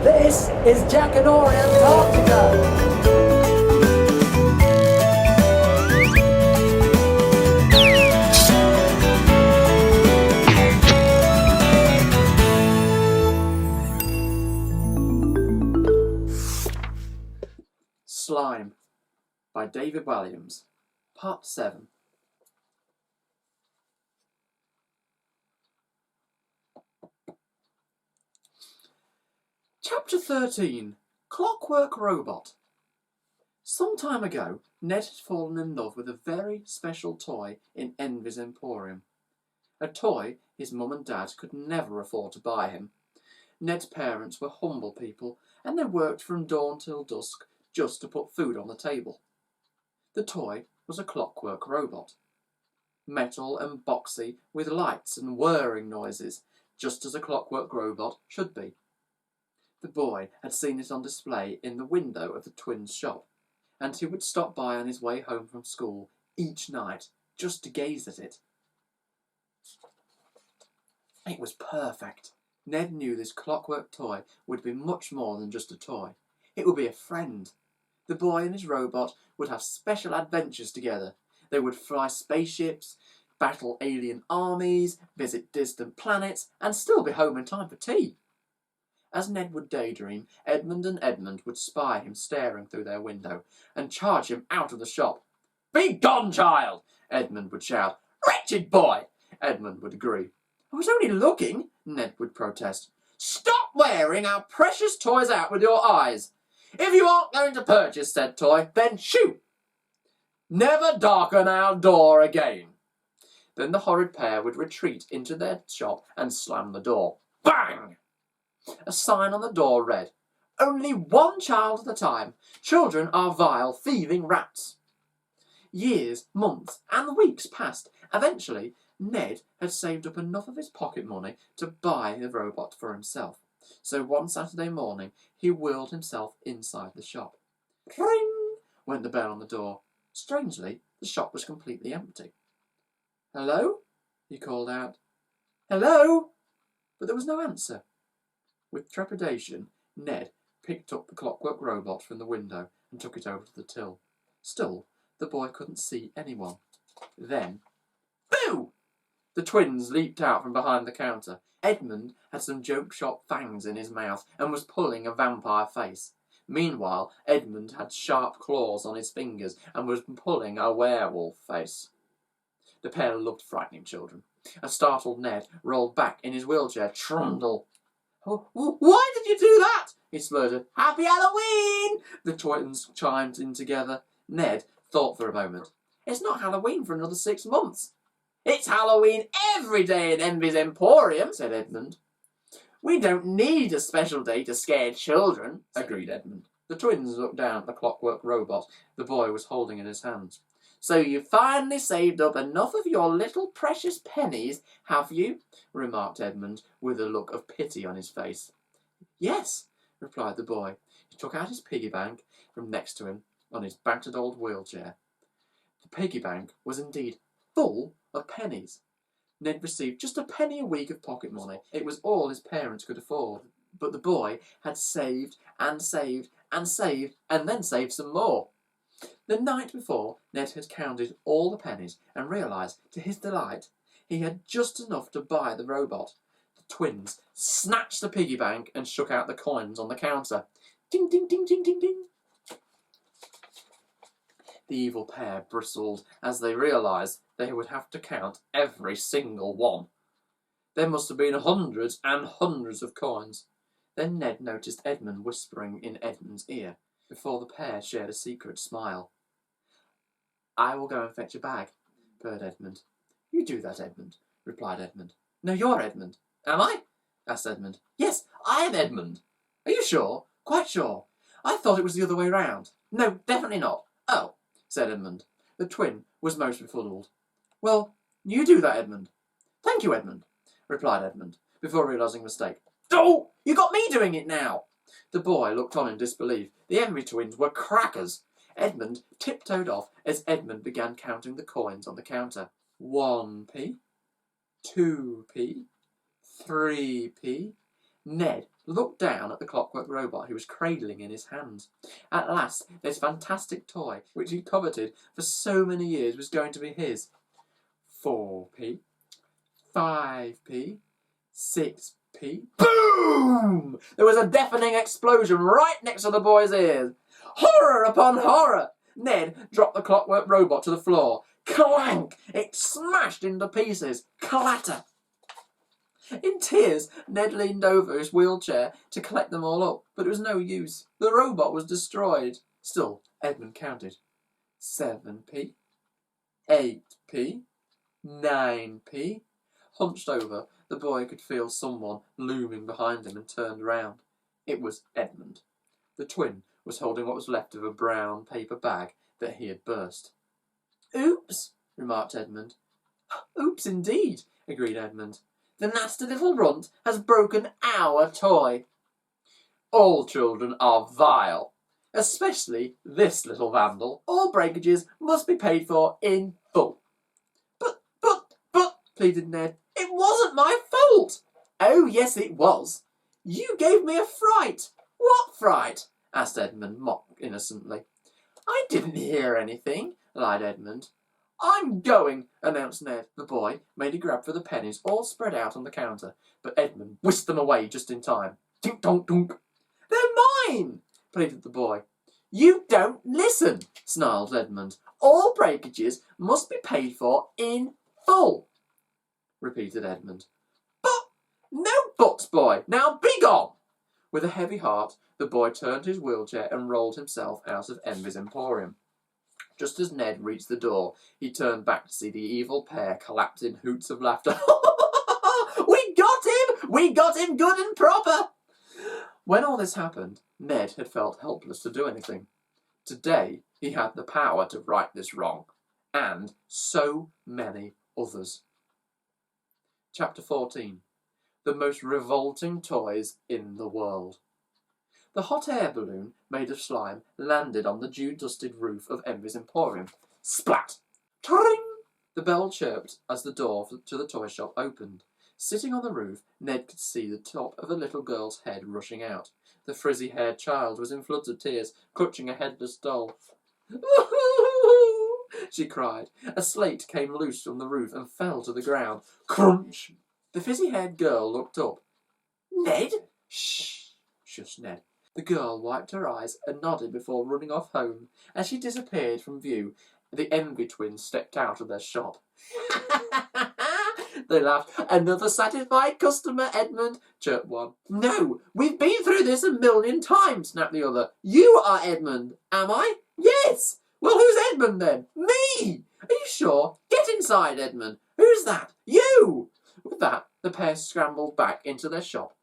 This is Jackanory Antarctica. Slime by David Walliams, Part 7. Chapter 13. Clockwork Robot. Some time ago, Ned had fallen in love with a very special toy in Envy's Emporium. A toy his mum and dad could never afford to buy him. Ned's parents were humble people, and they worked from dawn till dusk just to put food on the table. The toy was a clockwork robot. Metal and boxy, with lights and whirring noises, just as a clockwork robot should be. The boy had seen it on display in the window of the twins' shop, and he would stop by on his way home from school each night just to gaze at it. It was perfect. Ned knew this clockwork toy would be much more than just a toy. It would be a friend. The boy and his robot would have special adventures together. They would fly spaceships, battle alien armies, visit distant planets, and still be home in time for tea. As Ned would daydream, Edmund and Edmund would spy him staring through their window and charge him out of the shop. "Be gone, child!" Edmund would shout. "Wretched boy!" Edmund would agree. "I was only looking," Ned would protest. "Stop wearing our precious toys out with your eyes. If you aren't going to purchase said toy, then shoot. Never darken our door again." Then the horrid pair would retreat into their shop and slam the door. Bang! A sign on the door read, "Only one child at a time. Children are vile, thieving rats." Years, months, and weeks passed. Eventually, Ned had saved up enough of his pocket money to buy the robot for himself. So one Saturday morning, he wheeled himself inside the shop. Ring! Went the bell on the door. Strangely, the shop was completely empty. "Hello?" he called out. "Hello?" But there was no answer. With trepidation, Ned picked up the clockwork robot from the window and took it over to the till. Still, the boy couldn't see anyone. Then, boo! The twins leaped out from behind the counter. Edmund had some joke shop fangs in his mouth and was pulling a vampire face. Meanwhile, Edmund had sharp claws on his fingers and was pulling a werewolf face. The pair loved frightening children. A startled Ned rolled back in his wheelchair. Trundle! "Why did you do that?" he spluttered. "Happy Halloween!" The twins chimed in together. Ned thought for a moment. "It's not Halloween for another 6 months." "It's Halloween every day in Envy's Emporium," said Edmund. "We don't need a special day to scare children," agreed Edmund. The twins looked down at the clockwork robot the boy was holding in his hands. "So you finally saved up enough of your little precious pennies, have you?" remarked Edmund, with a look of pity on his face. "Yes," replied the boy. He took out his piggy bank from next to him on his battered old wheelchair. The piggy bank was indeed full of pennies. Ned received just a penny a week of pocket money. It was all his parents could afford. But the boy had saved and saved and saved and then saved some more. The night before, Ned had counted all the pennies and realised, to his delight, he had just enough to buy the robot. The twins snatched the piggy bank and shook out the coins on the counter. Ding, ding, ding, ding, ding, ding. The evil pair bristled as they realised they would have to count every single one. There must have been hundreds and hundreds of coins. Then Ned noticed Edmund whispering in Edmund's ear. Before the pair shared a secret smile. "I will go and fetch a bag," purred Edmund. "You do that, Edmund," replied Edmund. "No, you're Edmund." "Am I?" asked Edmund. "Yes, I am Edmund." "Are you sure?" "Quite sure. I thought it was the other way round." "No, definitely not." "Oh," said Edmund. The twin was most befuddled. "Well, you do that, Edmund." "Thank you, Edmund," replied Edmund, before realising the mistake. "Oh, you got me doing it now." The boy looked on in disbelief. The Envy twins were crackers. Edmund tiptoed off as Edmund began counting the coins on the counter. 1p, 2p, 3p. Ned looked down at the clockwork robot he was cradling in his hands. At last, this fantastic toy, which he'd coveted for so many years, was going to be his. 4p, 5p, 6p. Boom! There was a deafening explosion right next to the boy's ears. Horror upon horror! Ned dropped the clockwork robot to the floor. Clank! It smashed into pieces. Clatter! In tears, Ned leaned over his wheelchair to collect them all up, but it was no use. The robot was destroyed. Still, Edmund counted. 7p, 8p, 9p. Hunched over, the boy could feel someone looming behind him and turned round. It was Edmund. The twin was holding what was left of a brown paper bag that he had burst. "Oops," remarked Edmund. "Oops indeed," agreed Edmund. "The nasty little runt has broken our toy." "All children are vile, especially this little vandal. All breakages must be paid for in full." But, pleaded Ned, "it wasn't my fault." "Oh, yes, it was. You gave me a fright." "What fright?" asked Edmund mock innocently. "I didn't hear anything," lied Edmund. "I'm going," announced Ned. The boy made a grab for the pennies all spread out on the counter, but Edmund whisked them away just in time. Tink tonk tonk. "They're mine," pleaded the boy. "You don't listen," snarled Edmund. "All breakages must be paid for in full," repeated Edmund. "But, no buts, boy. Now be gone." With a heavy heart, the boy turned his wheelchair and rolled himself out of Envy's Emporium. Just as Ned reached the door, he turned back to see the evil pair collapse in hoots of laughter. "We got him! We got him good and proper!" When all this happened, Ned had felt helpless to do anything. Today, he had the power to right this wrong, and so many others. Chapter 14. The most revolting toys in the world. The hot air balloon, made of slime, landed on the dew-dusted roof of Envy's Emporium. Splat! Tring! The bell chirped as the door to the toy shop opened. Sitting on the roof, Ned could see the top of a little girl's head rushing out. The frizzy-haired child was in floods of tears, clutching a headless doll. She cried. A slate came loose from the roof and fell to the ground. Crunch! The frizzy-haired girl looked up. "Ned?" "Shh!" shushed Ned. The girl wiped her eyes and nodded before running off home. As she disappeared from view, the Envy twins stepped out of their shop. They laughed. "Another satisfied customer, Edmund," chirped one. "No, we've been through this 1,000,000 times," snapped the other. "You are Edmund." "Am I?" "Yes." "Well, who's Edmund then?" "Me." "Are you sure?" "Get inside, Edmund." "Who's that?" "You." With that, the pair scrambled back into their shop.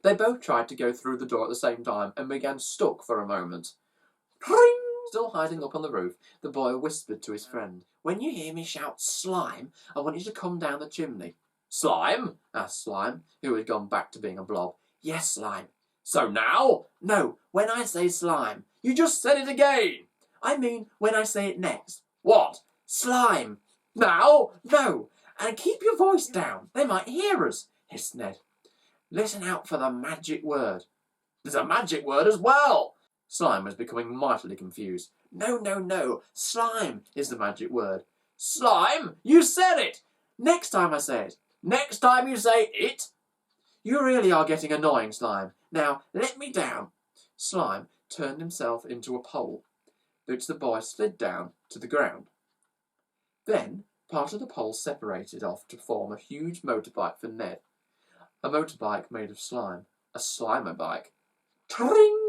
They both tried to go through the door at the same time and began stuck for a moment. Ring! Still hiding up on the roof, the boy whispered to his friend, "When you hear me shout slime, I want you to come down the chimney." "Slime?" asked Slime, who had gone back to being a blob. "Yes, Slime." "So now?" "No, when I say slime." "You just said it again." "I mean when I say it next." "What?" "Slime." "Now?" "No. And keep your voice down. They might hear us," hissed Ned. "Listen out for the magic word." "There's a magic word as well." Slime was becoming mightily confused. No. Slime is the magic word." "Slime? You said it." "Next time I say it." "Next time you say it." "You really are getting annoying, Slime. Now, let me down." Slime turned himself into a pole, which the boy slid down to the ground. Then, part of the pole separated off to form a huge motorbike for Ned. A motorbike made of slime. A Slimer bike. Tring!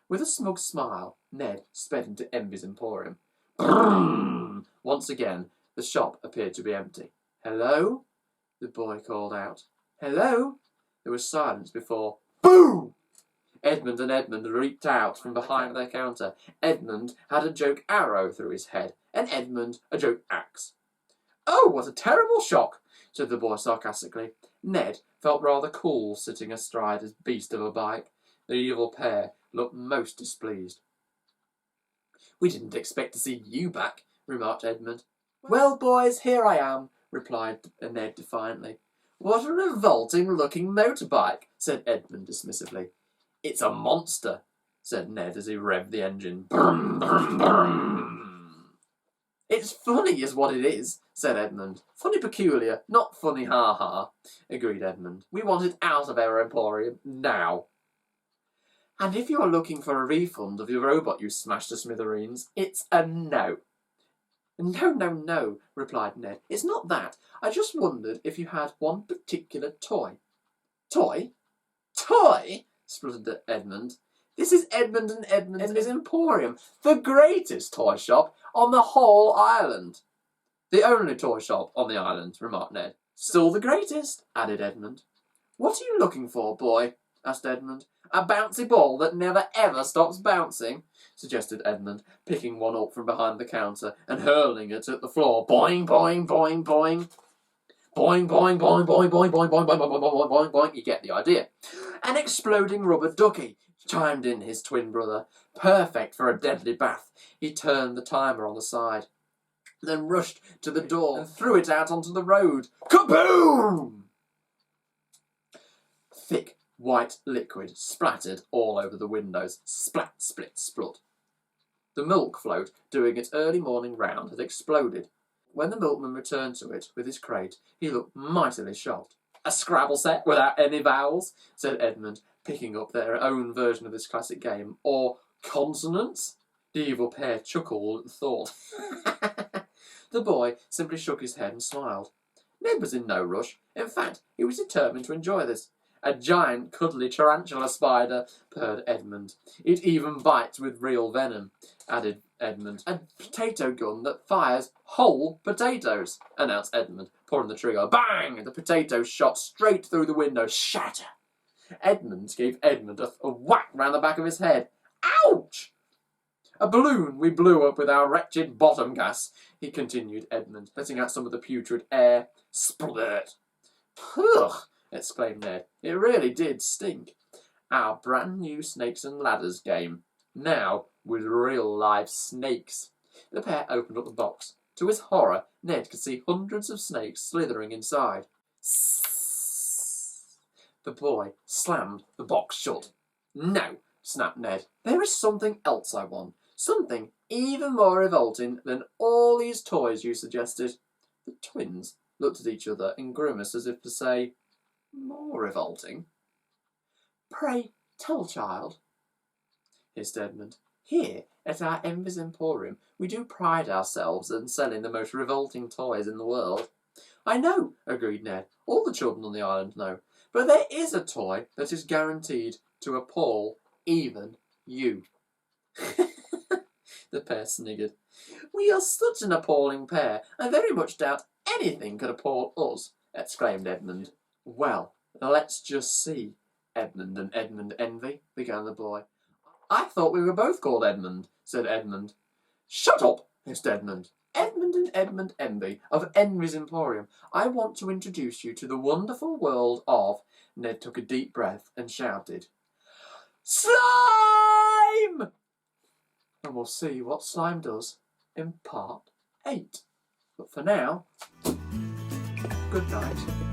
With a smug smile, Ned sped into Envy's Emporium. Brrrm! Once again, the shop appeared to be empty. "Hello?" the boy called out. "Hello?" There was silence before. Boom! Edmund and Edmund leaped out from behind their counter. Edmund had a joke arrow through his head, and Edmund a joke axe. "Oh, what a terrible shock," said the boy sarcastically. Ned felt rather cool sitting astride his beast of a bike. The evil pair looked most displeased. "We didn't expect to see you back," remarked Edmund. "Well, boys, here I am," replied Ned defiantly. "What a revolting-looking motorbike," said Edmund dismissively. "It's a monster," said Ned as he revved the engine. "Brum, brum, brum." "It's funny is what it is," said Edmund. "Funny peculiar, not funny ha-ha," agreed Edmund. "We want it out of our emporium now. And if you're looking for a refund of your robot you smashed to smithereens, it's a no." "No, no, no," replied Ned. "It's not that. I just wondered if you had one particular toy." "Toy? Toy?" spluttered Edmund. "This is Edmund and Edmund's Emporium, the greatest toy shop on the whole island." "The only toy shop on the island," remarked Ned. "Still the greatest," added Edmund. "What are you looking for, boy?" asked Edmund. "A bouncy ball that never ever stops bouncing," suggested Edmund, picking one up from behind the counter and hurling it at the floor. Boing, boing, boing, boing. Boing, boing, boing, boing, boing, boing, boing, boing, boing, boing, boing, boing, boing. You get the idea. "An exploding rubber ducky," chimed in his twin brother. "Perfect for a deadly bath." He turned the timer on the side, then rushed to the door and threw it out onto the road. Kaboom! Thick white liquid splattered all over the windows. Splat, split, splut. The milk float, doing its early morning round, had exploded. When the milkman returned to it with his crate, he looked mightily shocked. "A Scrabble set without any vowels," said Edmund, picking up their own version of this classic game. "Or consonants?" The evil pair chuckled at the thought. The boy simply shook his head and smiled. Ned was in no rush. In fact, he was determined to enjoy this. "A giant, cuddly tarantula spider," purred Edmund. "It even bites with real venom," added Edmund. "A potato gun that fires whole potatoes," announced Edmund, pulling the trigger. Bang! The potato shot straight through the window. Shatter! Edmund gave Edmund a whack round the back of his head. "Ouch!" "A balloon we blew up with our wretched bottom gas," he continued Edmund, letting out some of the putrid air. "Splurt!" "Pugh!" exclaimed Ned. "It really did stink." "Our brand new snakes and ladders game. Now with real live snakes." The pair opened up the box. To his horror, Ned could see hundreds of snakes slithering inside. Sssss. The boy slammed the box shut. "No," snapped Ned. "There is something else I want. Something even more revolting than all these toys you suggested." The twins looked at each other and grimaced as if to say, "More revolting?" "Pray tell, child," hissed Edmund. "Here at our Envy's Emporium we do pride ourselves in selling the most revolting toys in the world." "I know," agreed Ned. "All the children on the island know. But there is a toy that is guaranteed to appall even you." The pair sniggered. "We are such an appalling pair, I very much doubt anything could appall us," exclaimed Edmund. "Well, let's just see, Edmund and Edmund Envy," began the boy. "I thought we were both called Edmund," said Edmund. "Shut up," hissed Edmund. "Edmund and Edmund Envy of Envy's Emporium, I want to introduce you to the wonderful world of—" Ned took a deep breath and shouted, "Slime!" And we'll see what slime does in part 8. But for now, good night.